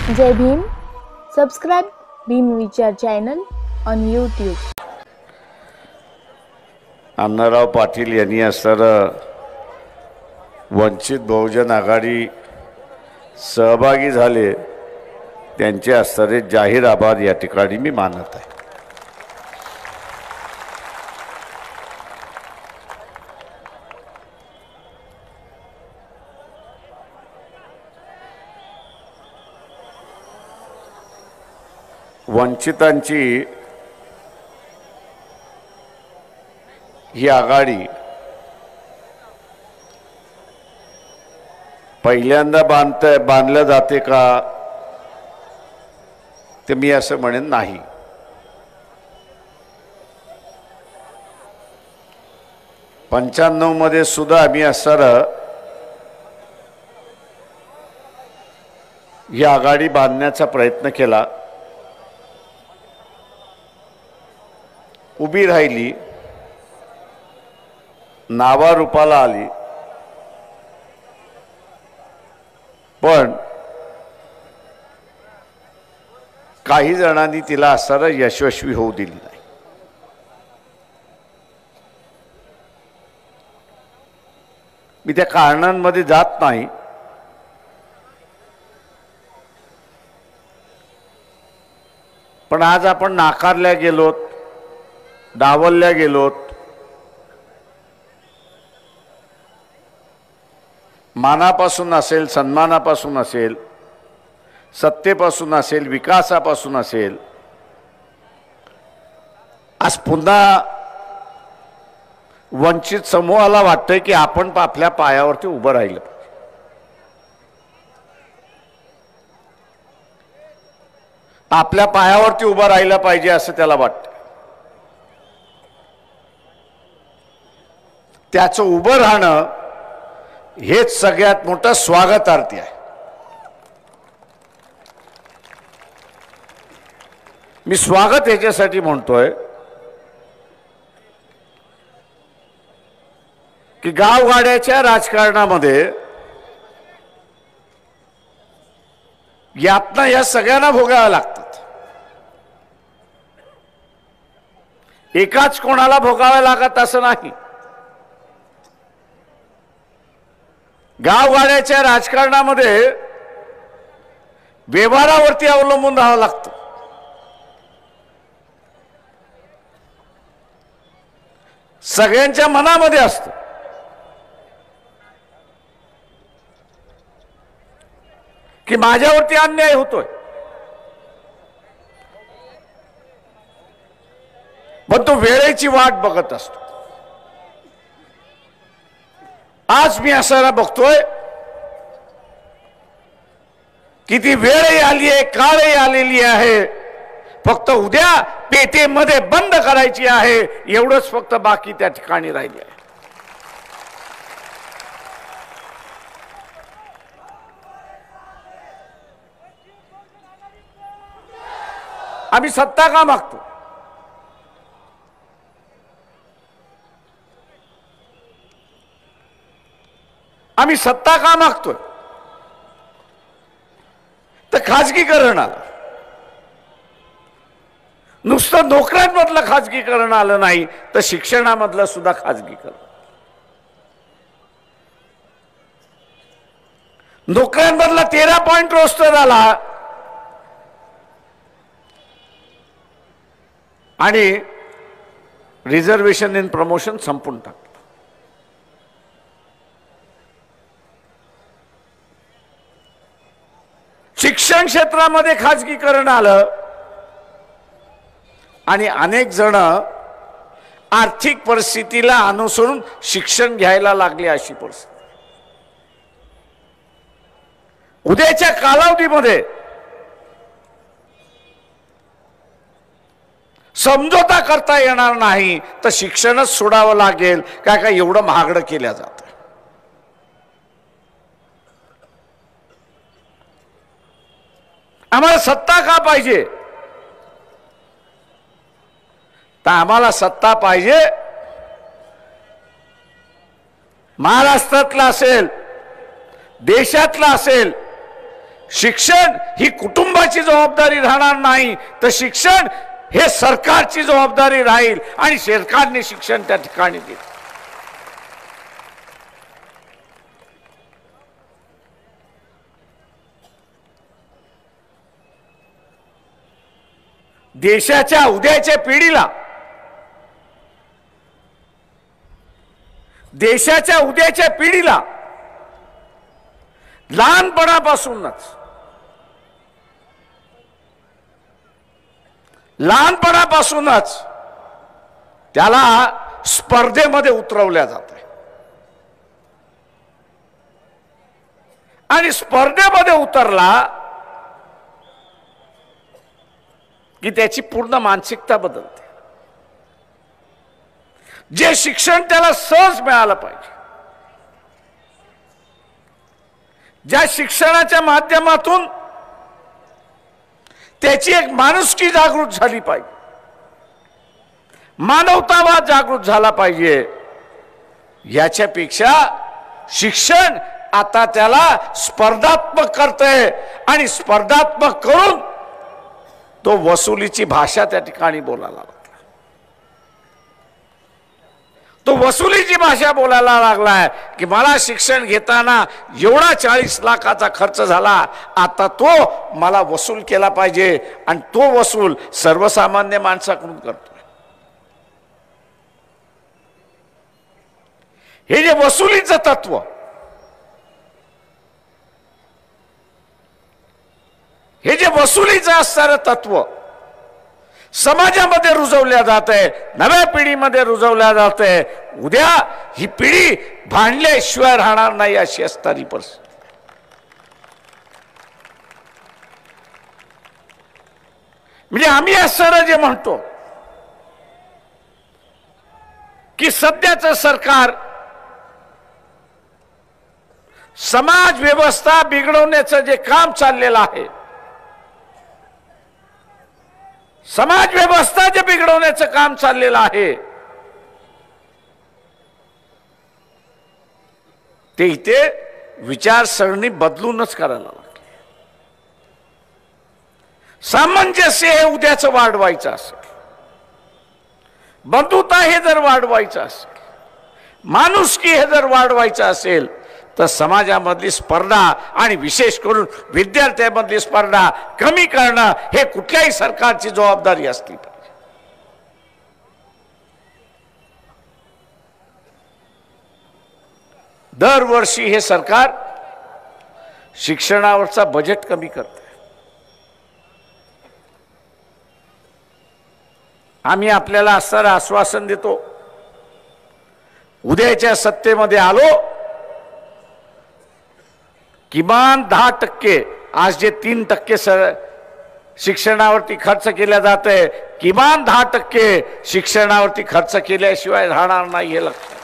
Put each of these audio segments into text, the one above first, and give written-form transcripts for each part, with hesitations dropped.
जय Bhim. Subscribe Bhim विचार channel on YouTube. Annarao Patil यांनी असताना वंचित बहुजन आघाडी सहभागी झाले त्यांचे असणारे जाहीर आभार या ठिकाणी मी मानत आहे. वंचितांची ही आघाडी पहिल्यांदा बांधल्या जाते का ते मी असं म्हणेन नाही. मध्ये सुद्धा आम्ही असताना ही आघाडी बांधण्याचा प्रयत्न केला, उभी राहिली, नावारूपाला आली, पण काही जणांनी तिला असताना यशस्वी होऊ दिली नाही. मी त्या कारणांमध्ये जात नाही, पण आज आपण नाकारल्या गेलोत, डावलल्या गेलोत, मानापासून असेल, सन्मानापासून असेल, सत्तेपासून असेल, विकासापासून असेल, आज पुन्हा वंचित समूहाला वाटतंय की आपण आपल्या पायावरती उभं राहिलं पाहिजे. आपल्या पायावरती उभं राहिलं पाहिजे असं त्याला वाटतं. त्याचं उभं राहणं हेच सगळ्यात मोठं स्वागतार्थी आहे. मी स्वागत याच्यासाठी म्हणतोय की गावगाड्याच्या राजकारणामध्ये यातना या सगळ्यांना भोगाव्या लागतात. एकाच कोणाला भोगाव्या लागत असं नाही. गावगाड्याच्या राजकारणामध्ये व्यवहारावरती अवलंबून राहावं लागतं. सगळ्यांच्या मनामध्ये असतं की माझ्यावरती अन्याय होतोय, पण तो वेळेची वाट बघत असतो. आज मी असायला बघतोय की ती वेळही आली आहे, काळही आलेली आहे, फक्त उद्या पेटेमध्ये बंद करायची आहे, एवढंच फक्त बाकी त्या ठिकाणी राहिले आहे. आम्ही सत्ता का मागतो? आम्ही सत्ता का मागतोय? तर खाजगीकरण आलं. नुसतं नोकऱ्यांमधलं खाजगीकरण आलं नाही, तर शिक्षणामधलं सुद्धा खाजगीकरण. नोकऱ्यांमधला 13 पॉइंट रोस्टर आला आणि रिझर्वेशन इन प्रमोशन संपून टाकलं. शिक्षण क्षेत्रामध्ये खाजगीकरण आलं आणि अनेक जण आर्थिक परिस्थितीला अनुसरून शिक्षण घ्यायला लागले. अशी परिस्थिती उद्याच्या कालावधीमध्ये समझोता करता येणार नाही, तर शिक्षणच सोडावं लागेल. काय एवढं महागडं केलं जातं. आम्हाला सत्ता का पाहिजे? तर आम्हाला सत्ता पाहिजे महाराष्ट्रातला असेल, देशातला असेल, शिक्षण ही कुटुंबाची जबाबदारी राहणार नाही, तर शिक्षण हे सरकारची जबाबदारी राहील आणि सरकारने शिक्षण त्या ठिकाणी दिलं. देशाच्या उद्याच्या पिढीला लहानपणापासूनच त्याला स्पर्धेमध्ये उतरवल्या जाते आणि स्पर्धेमध्ये उतरला की त्याची पूर्ण मानसिकता बदलते. जे शिक्षण त्याला सहज मिळालं पाहिजे, ज्या शिक्षणाच्या माध्यमातून त्याची एक माणुसकी जागृत झाली पाहिजे, मानवतावाद जागृत झाला पाहिजे, याच्यापेक्षा शिक्षण आता त्याला स्पर्धात्मक करते आणि स्पर्धात्मक करून तो वसुलीची भाषा त्या ठिकाणी बोलायला लागला. तो वसुलीची भाषा बोलायला लागलाय की मला शिक्षण घेताना एवढा 40 लाखाचा खर्च झाला, आता तो मला वसूल केला पाहिजे आणि तो वसूल सर्वसामान्य माणसाकडून करतोय. हे जे वसुलीचं तत्व, हे जे वसुलीचं असणारं तत्व समाजामध्ये रुजवल्या जात आहे, नव्या पिढीमध्ये रुजवल्या जात आहे. उद्या ही पिढी भांडल्याशिवाय राहणार नाही अशी असणारी परिस्थिती. म्हणजे आम्ही असं जे म्हणतो की सध्याचं सरकार समाज व्यवस्था बिघडवण्याचं जे काम चाललेलं आहे, समाज व्यवस्था जे बिघडवण्याचं काम चाललेलं आहे, ते इथे विचारसरणी बदलूनच करायला लागली. सामंजस्य हे उद्याचं वाढवायचं असेल, बंधुता हे जर वाढवायचं असेल, माणुसकी हे जर वाढवायचं असेल, तर समाजामधली स्पर्धा आणि विशेष करून विद्यार्थ्यांमधली स्पर्धा कमी करणं हे कुठल्याही सरकारची जबाबदारी असली पाहिजे. दरवर्षी हे सरकार शिक्षणावरचा बजेट कमी करते. आम्ही आपल्याला असणारं आश्वासन देतो, उद्याच्या सत्तेमध्ये आलो किमान 10%, आज जे 3% शिक्षणावरती खर्च केला जात आहे, किमान 10% शिक्षणावरती खर्च केल्याशिवाय राहणार नाही हे लक्षात.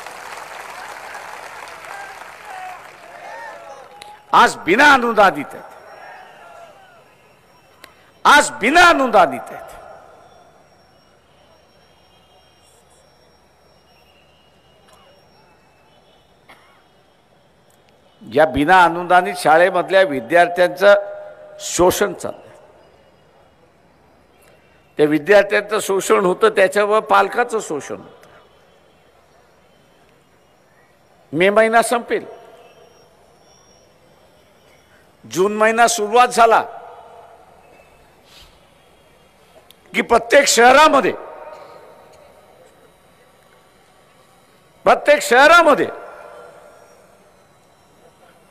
आज बिना अनुदानित आहेत, आज बिना अनुदानित आहेत. या बिना अनुदानित शाळेमधल्या विद्यार्थ्यांचं शोषण चाललंय. त्या विद्यार्थ्यांचं शोषण होतं, त्याच्यावर पालकाचं शोषण होतं. मे महिना संपेल, जून महिना सुरुवात झाला की प्रत्येक शहरामध्ये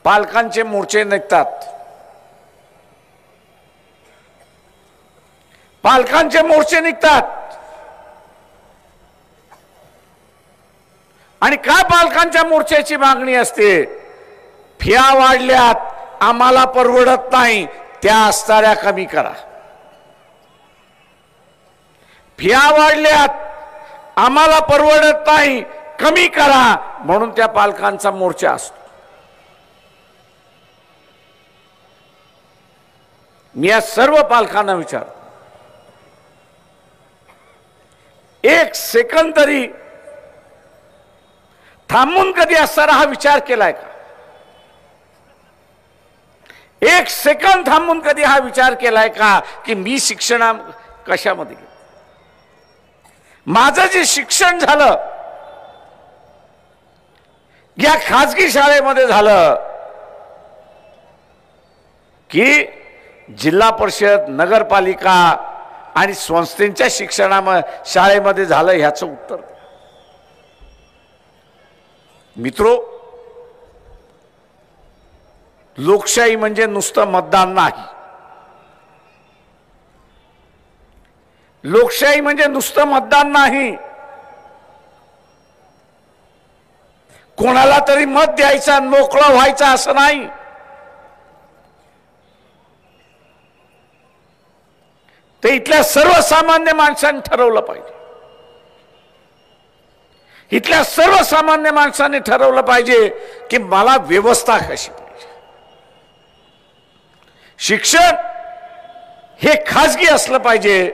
पालकांचे मोर्चे निघतात. पालकांचे मोर्चे निघतात आणि काय पालकांच्या मोर्चाची मागणी असते? फिया वाढल्यात, आम्हाला परवडत नाही, त्या असणाऱ्या कमी करा. फिया वाढल्यात, आम्हाला परवडत नाही, कमी करा, म्हणून त्या पालकांचा मोर्चा असतो. मी या सर्व पालकांना विचार, एक सेकंद तरी थांबून कधी असणारा हा विचार केलाय का? एक सेकंद थांबून कधी हा विचार केलाय का की मी शिक्षण कशामध्ये गेलो? माझं जे शिक्षण झालं या खाजगी शाळेमध्ये झालं की जिल्हा परिषद, नगरपालिका आणि संस्थेच्या शाळेमध्ये झालं, ह्याचं उत्तर मित्रो, लोकशाही म्हणजे नुसतं मतदान नाही. लोकशाही म्हणजे नुसतं मतदान नाही. कोणाला तरी मत द्यायचा, मोकळं व्हायचं असं नाही. ते इथल्या सर्वसामान्य माणसांनी ठरवलं पाहिजे. इथल्या सर्वसामान्य माणसांनी ठरवलं पाहिजे की मला व्यवस्था कशी पाहिजे. शिक्षण हे खाजगी असलं पाहिजे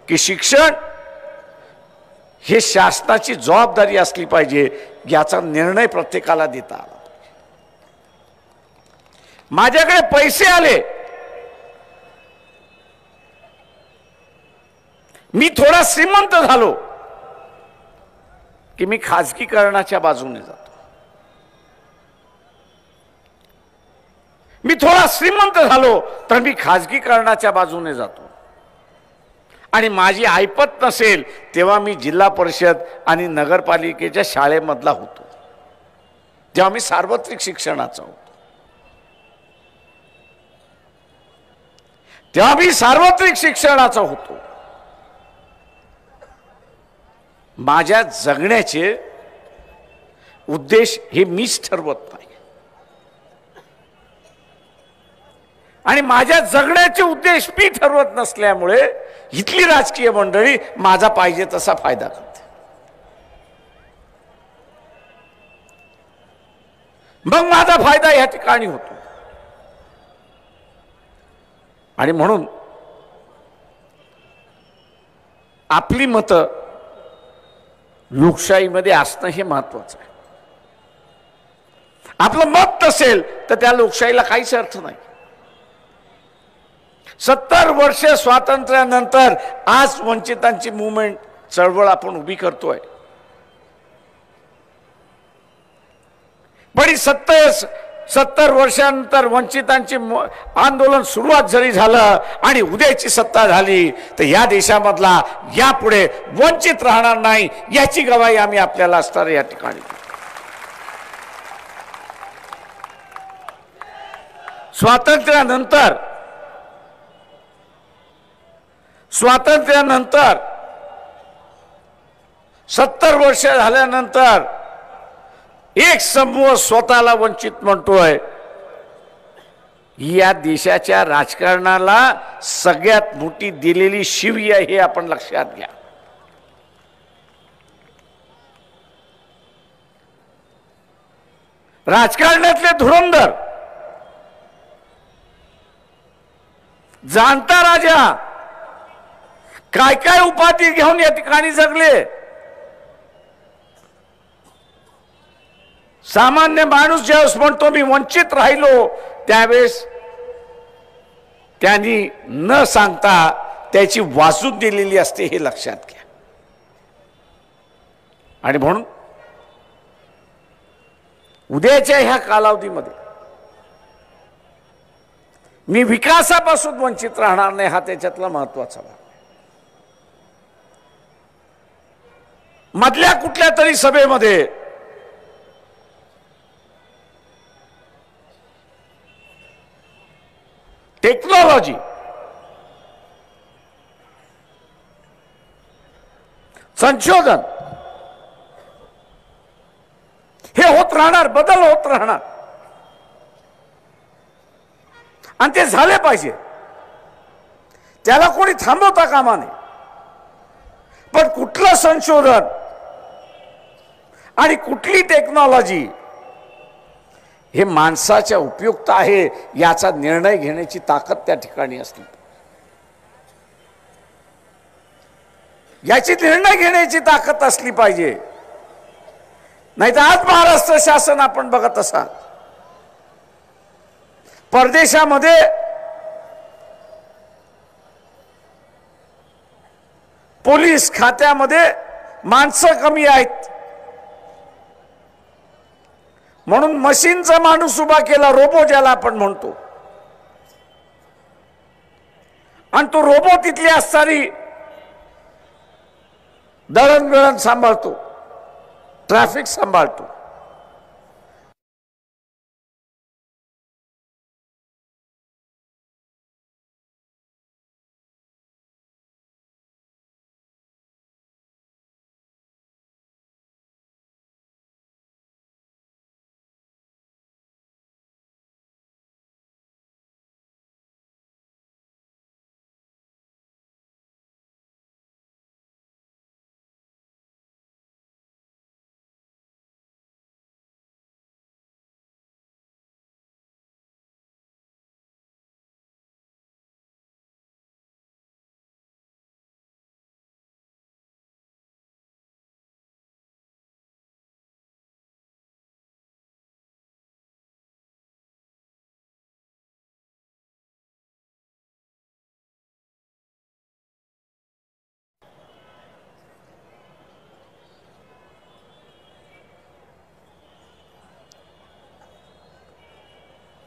की शिक्षण हे शासनाची जबाबदारी असली पाहिजे, याचा निर्णय प्रत्येकाला देता आला पाहिजे. माझ्याकडे पैसे आले, मी थोडा श्रीमंत झालो की मी खाजगीकरणाच्या बाजूने जातो. मी थोडा श्रीमंत झालो तर मी खाजगीकरणाच्या बाजूने जातो. आणि माझी ऐपत नसेल तेव्हा मी जिल्हा परिषद आणि नगरपालिकेच्या शाळेमधला होतो, जेव्हा मी सार्वत्रिक शिक्षणाचा होतो, तेव्हा मी सार्वत्रिक शिक्षणाचा होतो. माझ्या जगण्याचे उद्देश हे मीच ठरवत नाही. आणि माझ्या जगण्याचे उद्देश मी ठरवत नसल्यामुळे इथली राजकीय मंडळी माझा पाहिजे तसा फायदा करते. मग माझा फायदा या ठिकाणी होतो. आणि म्हणून आपली मतं लोकशाहीमध्ये असणं हे महत्वाचं आहे. आपलं मत नसेल तर त्या लोकशाहीला काहीच अर्थ नाही. 70 वर्ष स्वातंत्र्यानंतर आज वंचितांची मूवमेंट, चळवळ आपण उभी करतोय. पण 70 वर्षानंतर वंचितांची आंदोलन सुरुवात जरी झालं आणि उद्याची सत्ता झाली तर या देशामधला यापुढे वंचित राहणार नाही, याची गवाही आम्ही आपल्याला असणार या ठिकाणी. स्वातंत्र्यानंतर 70 वर्ष झाल्यानंतर एक समूह स्वतःला वंचित म्हणतोय. या देशाच्या राजकारणाला सगळ्यात मोठी दिलेली शिवी आहे, हे आपण लक्षात घ्या. राजकारणातले धुरंधर, जाणता राजा काय काय उपाधी घेऊन या ठिकाणी जगले. सामान्य माणूस ज्यावेळेस म्हणतो मी वंचित राहिलो, त्यावेळेस त्यांनी न सांगता त्याची वाजून दिलेली असते, हे लक्षात घ्या. आणि म्हणून उद्याच्या ह्या कालावधीमध्ये मी विकासापासून वंचित राहणार नाही, हा त्याच्यातला महत्वाचा भाग. मधल्या कुठल्या तरी सभेमध्ये टेक्नॉलॉजी, संशोधन हे होत राहणार, बदल होत राहणार आणि ते झाले पाहिजे. त्याला कोणी थांबवता कामा नये. पण कुठलं संशोधन आणि कुठली टेक्नॉलॉजी हे माणसाच्या उपयुक्त आहे याचा निर्णय घेण्याची ताकद त्या ठिकाणी असते. याची निर्णय घेण्याची ताकद असली पाहिजे. नाहीतर आज महाराष्ट्र शासन आपण बघत असाल परदेशामध्ये पोलीस खात्यामध्ये माणसं कमी आहेत म्हणून मशीनचा माणूस उभा केला, रोबो ज्याला आपण म्हणतो, आणि तो रोबो तिथली असणारी दळणवळण सांभाळतो, ट्रॅफिक सांभाळतो.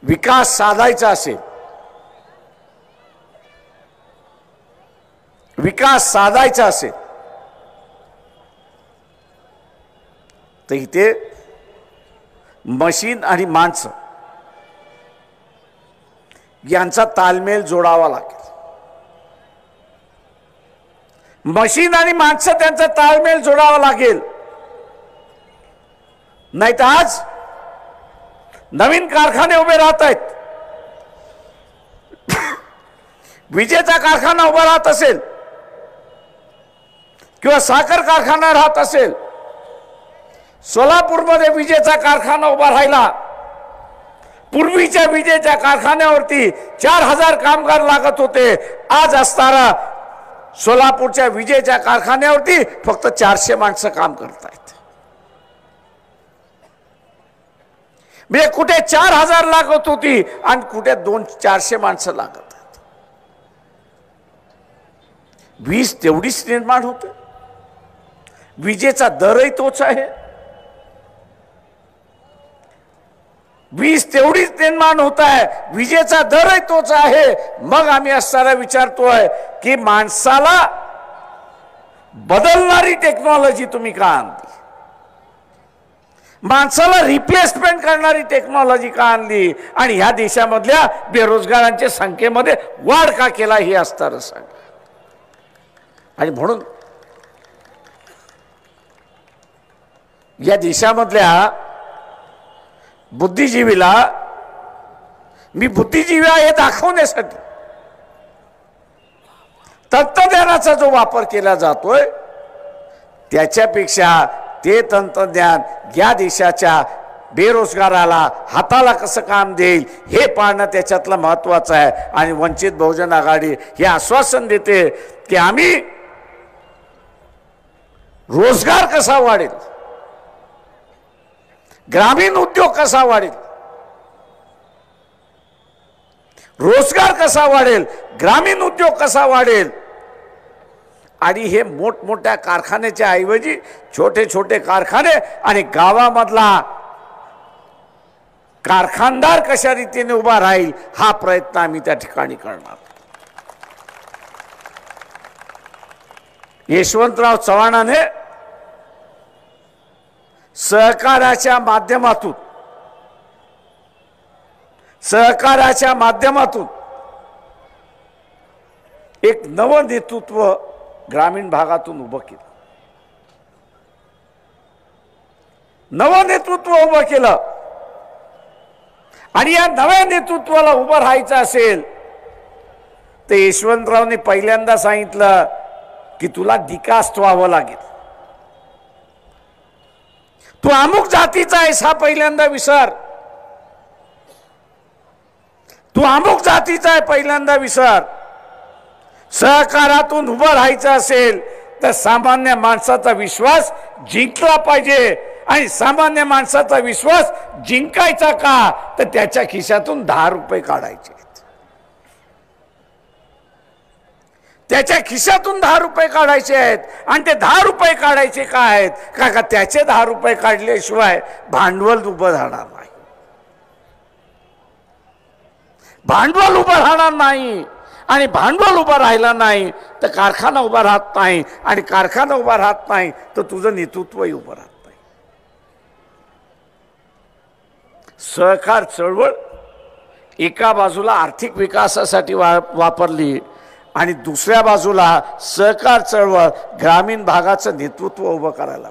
विकास साधायचा असेल, विकास साधायचा असेल तर इथे मशीन आणि माणसं यांचा तालमेल जोडावा लागेल. मशीन आणि माणसं त्यांचा ताळमेळ जोडावा लागेल. नाही तर आज नवीन कारखाने उभे राहत आहेत. विजेचा कारखाना उभा राहत असेल किंवा साखर कारखाना राहत असेल, सोलापूरमध्ये विजेचा कारखाना उभा राहिला. पूर्वीच्या विजेच्या कारखान्यावरती 4000 कामगार लागत होते. आज असणारा सोलापूरच्या विजेच्या कारखान्यावरती फक्त 400 माणसं काम करत आहेत. म्हणजे कुठे 4000 लागत होती आणि कुठे 400 माणसं लागत आहेत. वीज तेवढीच निर्माण होते. विजेचा दरही तोच आहे. वीज तेवढीच निर्माण होत आहे, विजेचा दरही तोच आहे. मग आम्ही असताना विचारतोय की माणसाला बदलणारी टेक्नॉलॉजी तुम्ही का आणली? माणसाला रिप्लेसमेंट करणारी टेक्नॉलॉजी का आणली? आणि ह्या देशामधल्या बेरोजगारांच्या संख्येमध्ये वाढ का केला हे असताना सांगा. आणि म्हणून या देशामधल्या बुद्धिजीवीला मी बुद्धिजीवी आहे हे दाखवण्यासाठी तंत्रज्ञानाचा जो वापर केला जातोय त्याच्यापेक्षा ते तंत्रज्ञान या देशाच्या बेरोजगाराला हाताला कसं काम देईल हे पाहणं त्याच्यातलं महत्त्वाचं आहे. आणि वंचित बहुजन आघाडी हे आश्वासन देते की आम्ही रोजगार कसा वाढेल, ग्रामीण उद्योग कसा वाढेल, रोजगार कसा वाढेल, ग्रामीण उद्योग कसा वाढेल, आणि हे मोठमोठ्या कारखान्याच्या ऐवजी छोटे छोटे कारखाने आणि गावामधला कारखानदार कशा रीतीने उभा राहील हा प्रयत्न आम्ही त्या ठिकाणी करणार. यशवंतराव चव्हाणाने सहकाराच्या माध्यमातून एक नवं नेतृत्व ग्रामीण भागातून उभं केलं. नवं नेतृत्व उभं केलं. आणि या नव्या नेतृत्वाला उभं राहायचं असेल तर यशवंतरावने पहिल्यांदा सांगितलं की तुला डिकास्ट व्हावं लागेल. तू अमुक जातीचा आहेस हा पहिल्यांदा विसर. तू अमुक जातीचा आहे पहिल्यांदा विसर. सहकारातून उभं राहायचं असेल तर सामान्य माणसाचा विश्वास जिंकला पाहिजे. आणि सामान्य माणसाचा विश्वास जिंकायचा का, तर त्याच्या खिशातून 10 रुपये काढायचे, त्याच्या खिशातून 10 रुपये काढायचे आहेत. आणि ते 10 रुपये काढायचे का आहेत का त्याचे 10 रुपये काढल्याशिवाय भांडवल उभं राहणार नाही, भांडवल उभं राहणार नाही. आणि भांडवल उभं राहिला नाही तर कारखाना उभा राहत नाही, आणि कारखाना उभा राहत नाही तर तुझं नेतृत्वही उभं राहत नाही. सहकार चळवळ एका बाजूला आर्थिक विकासासाठी वापरली आणि दुसऱ्या बाजूला सहकार चळवळ ग्रामीण भागाचं नेतृत्व उभं करायला.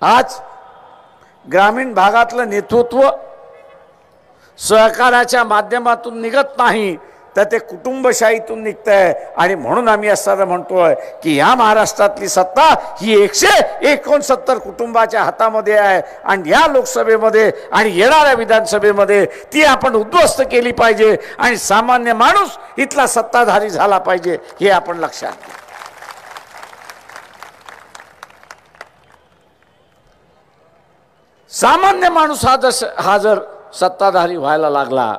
आज ग्रामीण भागातलं नेतृत्व सहकाराच्या माध्यमातून निघत नाही तर ते कुटुंबशाहीतून निघतंय. आणि म्हणून आम्ही असं म्हणतोय की या महाराष्ट्रातली सत्ता ही 169 कुटुंबाच्या हातामध्ये आहे. आणि या लोकसभेमध्ये आणि येणाऱ्या विधानसभेमध्ये ती आपण उद्ध्वस्त केली पाहिजे आणि सामान्य माणूस इथला सत्ताधारी झाला पाहिजे, हे आपण लक्षात घ्या. सामान्य माणूस हा जर सत्ताधारी व्हायला लागला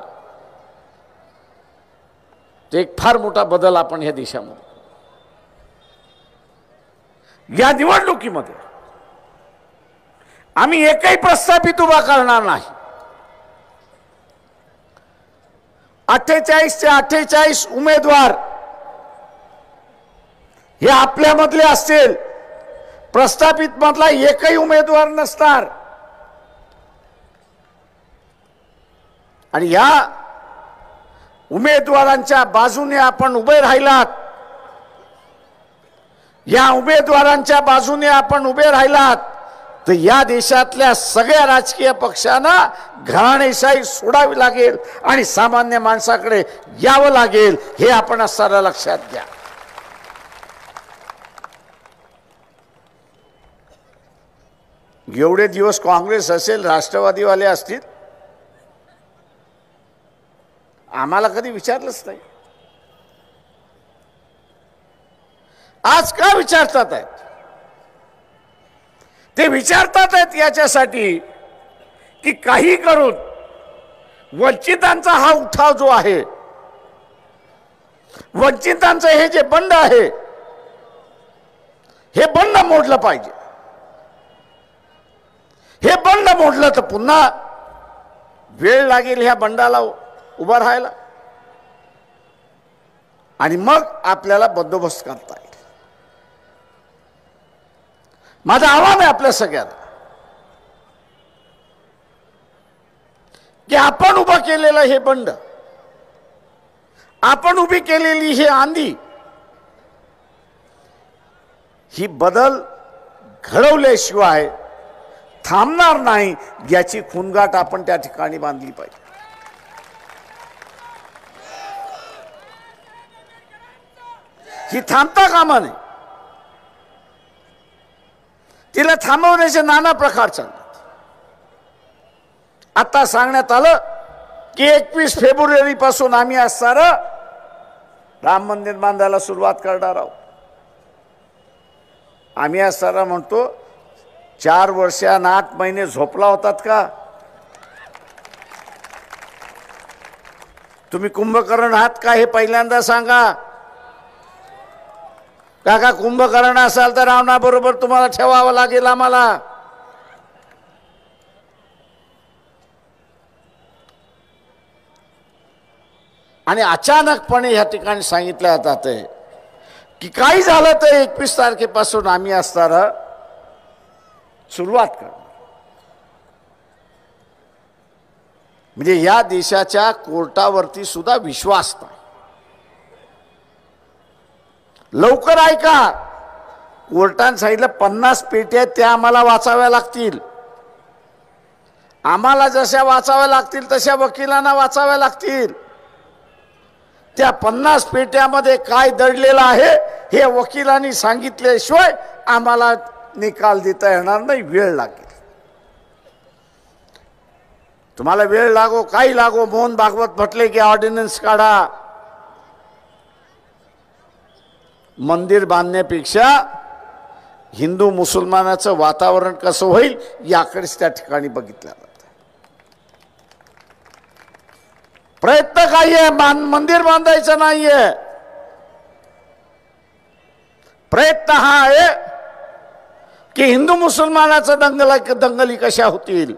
तर एक फार मोठा बदल आपण या देशामध्ये, या निवडणुकीमध्ये आम्ही एकही प्रस्थापित उभा करणार नाही. 48 चे 48 उमेदवार हे आपल्यामधले असतील, प्रस्थापित मधला एकही उमेदवार नसणार. आणि या उमेदवारांच्या बाजूने आपण उभे राहिलात, या उमेदवारांच्या बाजूने आपण उभे राहिलात तर या देशातल्या सगळ्या राजकीय पक्षांना घराणेशाही सोडावी लागेल आणि सामान्य माणसाकडे यावं लागेल, हे आपण असताना लक्षात घ्या. एवढे दिवस काँग्रेस असेल, राष्ट्रवादीवाले असतील, आम्हाला कधी विचारलंच नाही. आज का विचारतात आहेत? ते विचारतात आहेत याच्यासाठी की काही करून वंचितांचा हा उठाव जो आहे, वंचितांचं हे जे बंड आहे, हे बंड मोडलं पाहिजे. हे बंड मोडलं तर पुन्हा वेळ लागेल ह्या बंडाला उभा राहायला आणि मग आपल्याला बंदोबस्त करता येईल. माझं आव्हान आहे आपल्या सगळ्यांना की आपण उभा केलेलं हे बंड, आपण उभी केलेली ही आंधी, ही बदल घडवल्याशिवाय थांबणार नाही, याची खूणगाठ आपण त्या ठिकाणी बांधली पाहिजे. ही थांबता कामा नये. तिला थांबवण्याचे नाना प्रकार चालतात. आता सांगण्यात आलं की 21 फेब्रुवारी पासून आम्ही आज सारं राम मंदिर बांधायला सुरुवात करणार आहोत. आम्ही आज सारं म्हणतो 4 वर्ष आणि 8 महिने झोपला होतात का? तुम्ही कुंभकर्ण आहात का हे पहिल्यांदा सांगा. काका कुंभकर्ण असाल तर रावणाबरोबर तुम्हाला ठेवावं लागेल आम्हाला. आणि अचानकपणे या ठिकाणी सांगितलं जात आहे की काही झालं तर 21 तारखेपासून आम्ही असताना सुरुवात करणार. म्हणजे या देशाच्या कोर्टावरती सुद्धा विश्वास नाही. लवकर ऐका, कोर्टाने सांगितलं 50 पेट्या त्या आम्हाला वाचाव्या लागतील. आम्हाला जशा वाचाव्या लागतील तशा वकिलांना वाचाव्या लागतील. त्या 50 पेट्यामध्ये काय दडलेलं आहे हे वकिलांनी सांगितल्याशिवाय आम्हाला निकाल देता येणार नाही. वेळ लागेल. तुम्हाला वेळ लागो काही लागो, मोहन भागवत म्हटले की ऑर्डिनन्स काढा. मंदिर बांधण्यापेक्षा हिंदू मुसलमानाचं वातावरण कसं होईल याकडेच त्या ठिकाणी बघितलं जातं. प्रयत्न काही आहे, मंदिर बांधायचं नाहीये. प्रयत्न हा आहे की हिंदू मुसलमानाचं दंगली कशा होतील,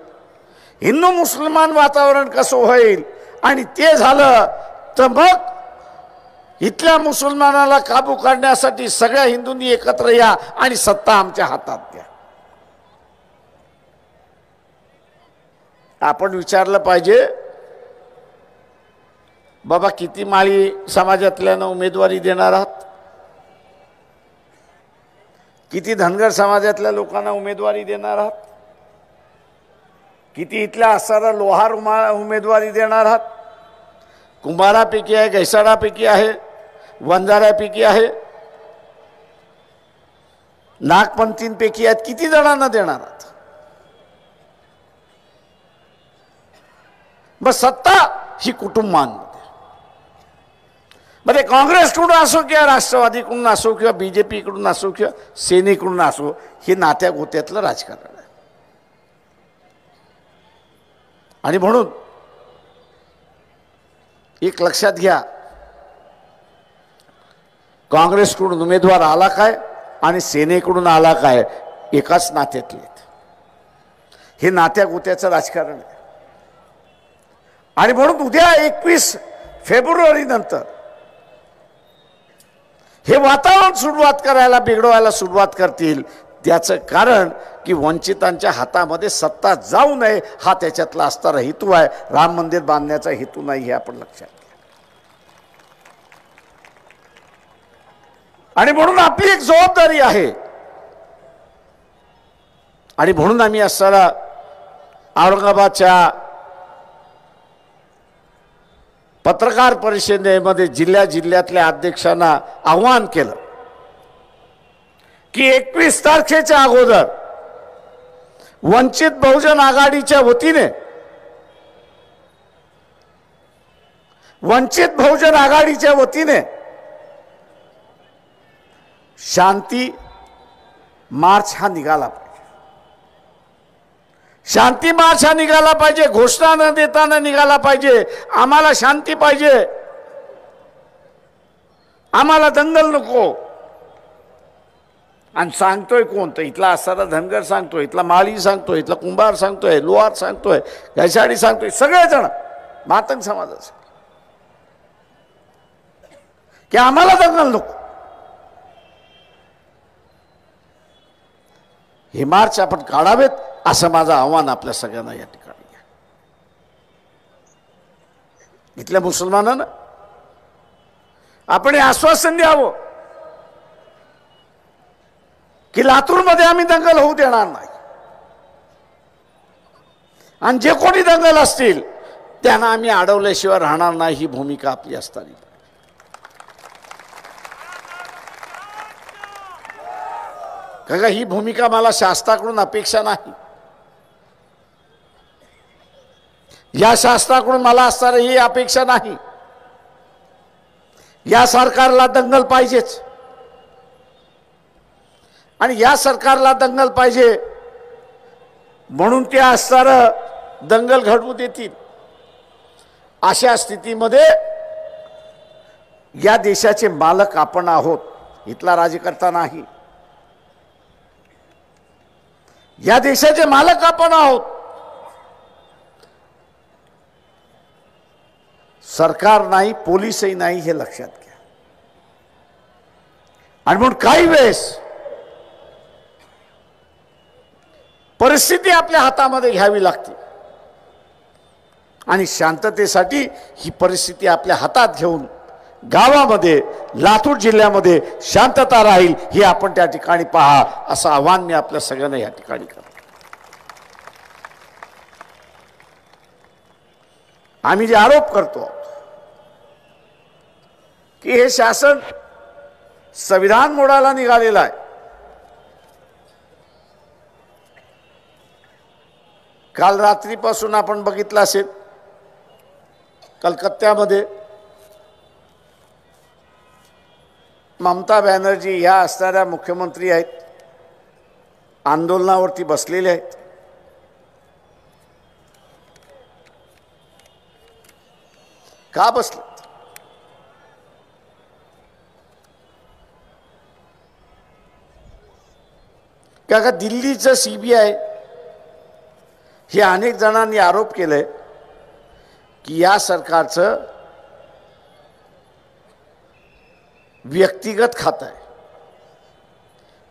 हिंदू मुसलमान वातावरण कसं होईल. आणि ते झालं तर मग इथल्या मुसलमानाला काबू करण्यासाठी सगळ्या हिंदूंनी एकत्र या आणि सत्ता आमच्या हातात द्या. आपण विचारलं पाहिजे, बाबा किती माळी समाजातल्यानं उमेदवारी देणार आहात, किती धनगर समाजातल्या लोकांना उमेदवारी देणार आहात, किती इथल्या असणारा लोहार उमेदवारी देणार आहात, कुंभारापैकी आहे, घैसाळापैकी आहे, वंजाऱ्यापैकी आहे, नागपंथींपैकी आहेत, किती जणांना देणार आहात. मग सत्ता ही कुटुंबांमध्ये, मध्ये काँग्रेसकडून असो किंवा राष्ट्रवादीकडून असो किंवा बीजेपीकडून असो किंवा सेनेकडून असो, हे नात्या गोत्यातलं राजकारण आहे. आणि म्हणून एक लक्षात घ्या, काँग्रेसकडून उमेदवार आला काय आणि सेनेकडून आला काय एकाच नात्यातले, हे नात्या गोत्याचं राजकारण आहे. आणि म्हणून उद्या 21 फेब्रुवारी नंतर हे वातावरण बिघडवायला सुरुवात करतील. त्याचं कारण की वंचितांच्या हातामध्ये सत्ता जाऊ नये हा त्याच्यातला असणारा हेतू आहे. राम मंदिर बांधण्याचा हेतू नाही, हे आपण लक्षात घ्या. आणि म्हणून आपली एक जबाबदारी आहे. आणि म्हणून आम्ही असणारा औरंगाबादच्या पत्रकार परिषदेमध्ये जिल्ह्यातल्या अध्यक्षांना आव्हान केलं की 21 तारखेच्या अगोदर वंचित बहुजन आघाडीच्या वतीने शांती मार्च हा निघाला पाहिजे. शांती मार्च हा निघाला पाहिजे. घोषणा न देताना निघाला पाहिजे. आम्हाला शांती पाहिजे, आम्हाला दंगल नको. आणि सांगतोय कोण? तर इथला असणारा धनगर सांगतोय, इथला माळी सांगतोय, इथला कुंभार सांगतोय, लोहार सांगतोय, घैसाडी सांगतोय, सगळेजण मातंग समाजाचे की आम्हाला दंगल नको. हे मार्च आपण काढावेत असं माझं आव्हान आपल्या सगळ्यांना या ठिकाणी आहे. इथल्या मुसलमानांना आपण हे आश्वासन द्यावं की लातूरमध्ये आम्ही दंगल होऊ देणार नाही. आणि जे कोणी दंगल असतील त्यांना आम्ही अडवल्याशिवाय राहणार नाही, ही भूमिका आपली असताना. काका ही भूमिका मला शासनाकडून अपेक्षा नाही. या शासनाकडून मला असणारी ही अपेक्षा नाही. या सरकारला दंगल पाहिजेच. आणि या सरकारला दंगल पाहिजे म्हणून ते असणारं दंगल घडवू देतील. अशा स्थितीमध्ये या देशाचे मालक आपण आहोत, इथला राज्यकर्ता नाही. या देशाचे मालक आपण आहोत. सरकार नाही, पोलीसही नाही, हे लक्षात घ्या. आणि म्हणून काही वेळेस परिस्थिती आपल्या हातामध्ये घ्यावी लागते. आणि शांततेसाठी ही परिस्थिती आपल्या हातात घेऊन गावामध्ये, लातूर जिल्ह्यामध्ये शांतता राहील हे आपण त्या ठिकाणी पहा, असं आव्हान मी आपल्या सगळ्यांना या ठिकाणी करतो. आम्ही जे आरोप करतो की हे शासन संविधान मोडायला निघालेलं आहे. काल रात्रीपासून आपण बघितलं असेल, कलकत्त्यामध्ये ममता बॅनर्जी ह्या असणाऱ्या मुख्यमंत्री आहेत, आंदोलनावरती बसलेले आहेत. का बसले? का दिल्लीचं सीबीआय हे अनेक जणांनी आरोप केले की या सरकारचं व्यक्तिगत खातं आहे.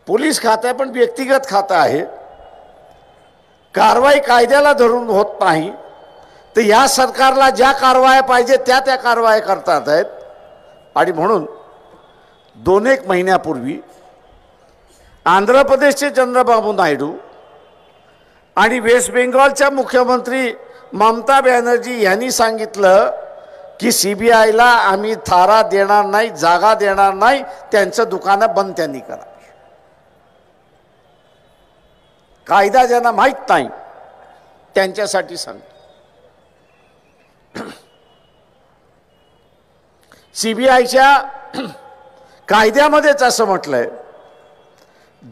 पोलीस खातं आहे पण व्यक्तिगत खातं आहे. कारवाई कायद्याला धरून होत नाही. तर या सरकारला ज्या कारवाया पाहिजे त्या कारवाया करतात आहेत. आणि म्हणून 2-1 महिन्यापूर्वी आंध्र प्रदेशचे चंद्रबाबू नायडू आणि वेस्ट बेंगॉलच्या मुख्यमंत्री ममता बॅनर्जी यांनी सांगितलं की सीबीआयला आम्ही थारा देणार नाही, जागा देणार नाही, त्यांचं दुकानं बंद त्यांनी करा. कायदा ज्यांना माहीत नाही त्यांच्यासाठी सांगतो. सीबीआयच्या कायद्यामध्येच असं म्हटलंय,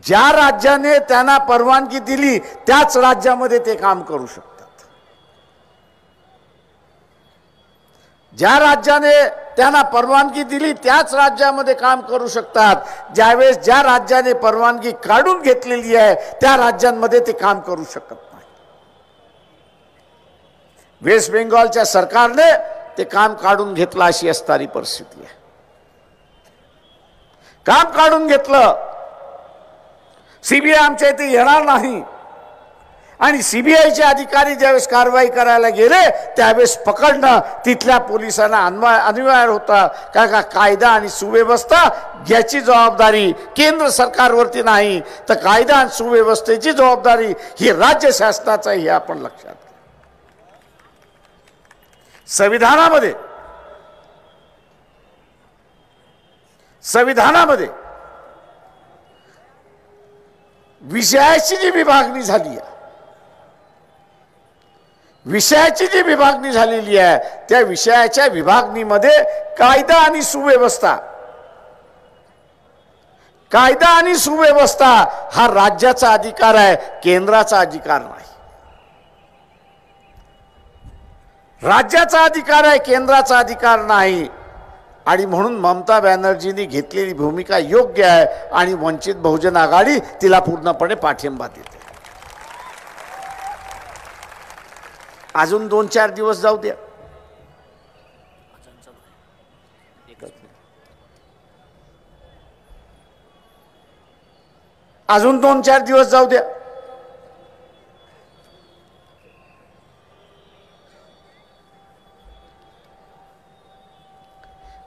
ज्या राज्याने त्यांना परवानगी दिली त्याच राज्यामध्ये ते काम करू शकतात. ज्या राज्याने त्यांना परवानगी दिली त्याच राज्यामध्ये काम करू शकतात. ज्यावेळेस ज्या राज्याने परवानगी काढून घेतलेली आहे त्या राज्यांमध्ये ते काम करू शकत नाही. वेस्ट बेंगॉलच्या सरकारने ते काम काढून घेतलं अशी असणारी परिस्थिती आहे. काम काढून घेतलं. सीबीआय आमच्या इथे येणार नाही. आणि सीबीआयचे अधिकारी ज्यावेळेस कारवाई करायला गेले त्यावेळेस पकडणं तिथल्या पोलिसांना अनिवार्य होता. का कायदा आणि सुव्यवस्था याची जबाबदारी केंद्र सरकारवरती नाही, तर कायदा आणि सुव्यवस्थेची जबाबदारी ही राज्य शासनाचा हे आपण लक्षात घ्या. संविधानामध्ये विषयाची जी विभागणी झाली आहे, विषयाची जी विभागणी झालेली आहे त्या विषयाच्या विभागणीमध्ये कायदा आणि सुव्यवस्था हा राज्याचा अधिकार आहे, केंद्राचा अधिकार नाही. राज्याचा अधिकार आहे, केंद्राचा अधिकार नाही. आणि म्हणून ममता बॅनर्जींनी घेतलेली भूमिका योग्य आहे आणि वंचित बहुजन आघाडी तिला पूर्णपणे पाठिंबा देते. अजून 2-4 दिवस जाऊ द्या. अजून 2-4 दिवस जाऊ द्या.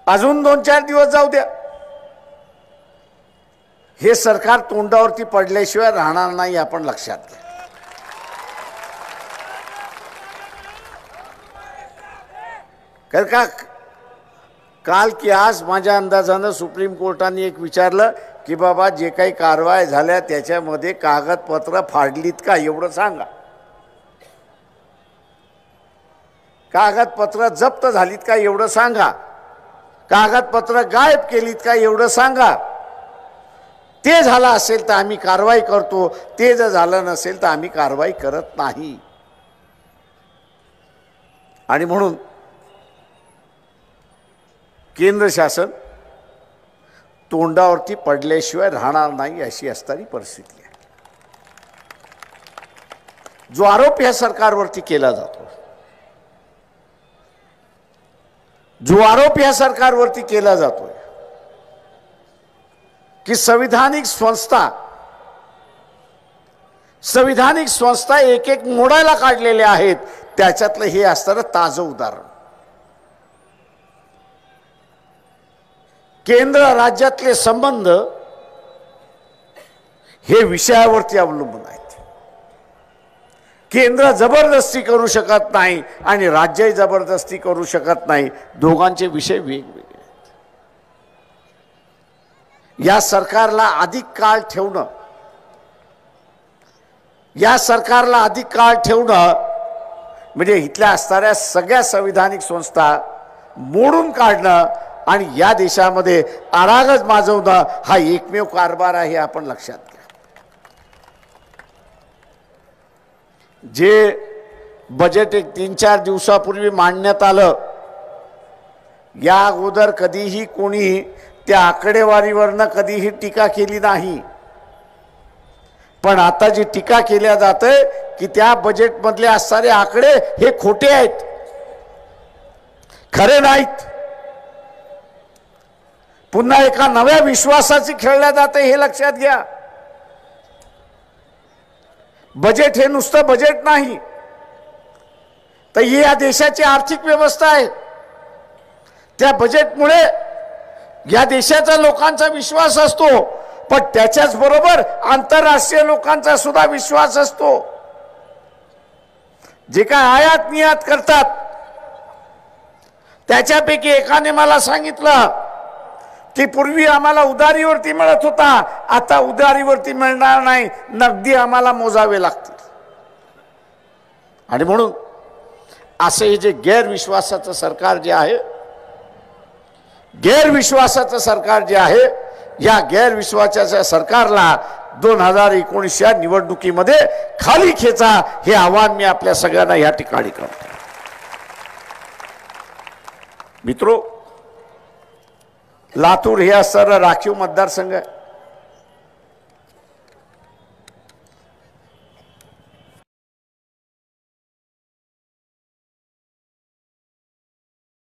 अजून 2-4 दिवस जाऊ द्या. हे सरकार तोंडावरती पडल्याशिवाय राहणार नाही, आपण लक्षात घ्या. कारण का काल की आज माझ्या अंदाजानं सुप्रीम कोर्टाने एक विचारलं की बाबा जे काही कारवाई झाल्या त्याच्यामध्ये कागदपत्र फाडलीत का एवढं सांगा. कागदपत्र जप्त झालीत का एवढं सांगा. कागदपत्र गायब केलीत का एवढं सांगा. ते झालं असेल तर आम्ही कारवाई करतो, ते जर झालं नसेल तर आम्ही कारवाई करत नाही. आणि म्हणून केंद्र शासन तोंडावरती पडल्याशिवाय राहणार नाही अशी असणारी परिस्थिती आहे. जो आरोप या सरकारवरती केला जातो, जो आरोप या सरकारवरती केला जातोय की संविधानिक संस्था एक मोडायला काढलेल्या आहेत, त्याच्यातलं हे असणारं ताजं उदाहरण. केंद्र राज्यातले संबंध हे विषयावरती अवलंबून आहेत. केंद्र जबरदस्ती करू शकत नाही आणि राज्यही जबरदस्ती करू शकत नाही. दोघांचे विषय वेगवेगळे आहेत. या सरकारला अधिक काळ ठेवणं, म्हणजे इथल्या असणाऱ्या सगळ्या संविधानिक संस्था मोडून काढणं आणि या देशामध्ये अरागज माजवणं हा एकमेव कारभार आहे, आपण लक्षात घ्या. जे बजेट एक 3-4 दिवसापूर्वी मांडण्यात आलं, या अगोदर कधीही कोणी त्या आकडेवारीवरनं कधीही टीका केली नाही. पण आता जी टीका केल्या जाते की त्या बजेटमधले असणारे आकडे हे खोटे आहेत, खरे नाहीत. पुन्हा एका नव्या विश्वासाची खेळल्या जाते हे लक्षात घ्या. बजेट हे नुसतं बजेट नाही, तर ही या देशाची आर्थिक व्यवस्था आहे. त्या बजेटमुळे या देशाच्या लोकांचा विश्वास असतो, पण त्याच्याच बरोबर आंतरराष्ट्रीय लोकांचा सुद्धा विश्वास असतो. जे काय आयात निर्यात करतात त्याच्यापैकी एकाने मला सांगितलं की पूर्वी आम्हाला उधारीवरती मिळत होता, आता उधारीवरती मिळणार नाही, नगदी आम्हाला मोजावे लागतील. आणि म्हणून असे हे जे गैरविश्वासाचं सरकार जे आहे, गैरविश्वासाचं सरकार जे आहे, या गैरविश्वासाच्या सरकारला 2019च्या निवडणुकीमध्ये खाली खेचा, हे आवाहन मी आपल्या सगळ्यांना या ठिकाणी करतो. मित्रो, लातूर हे असणारं राखीव मतदारसंघ आहे.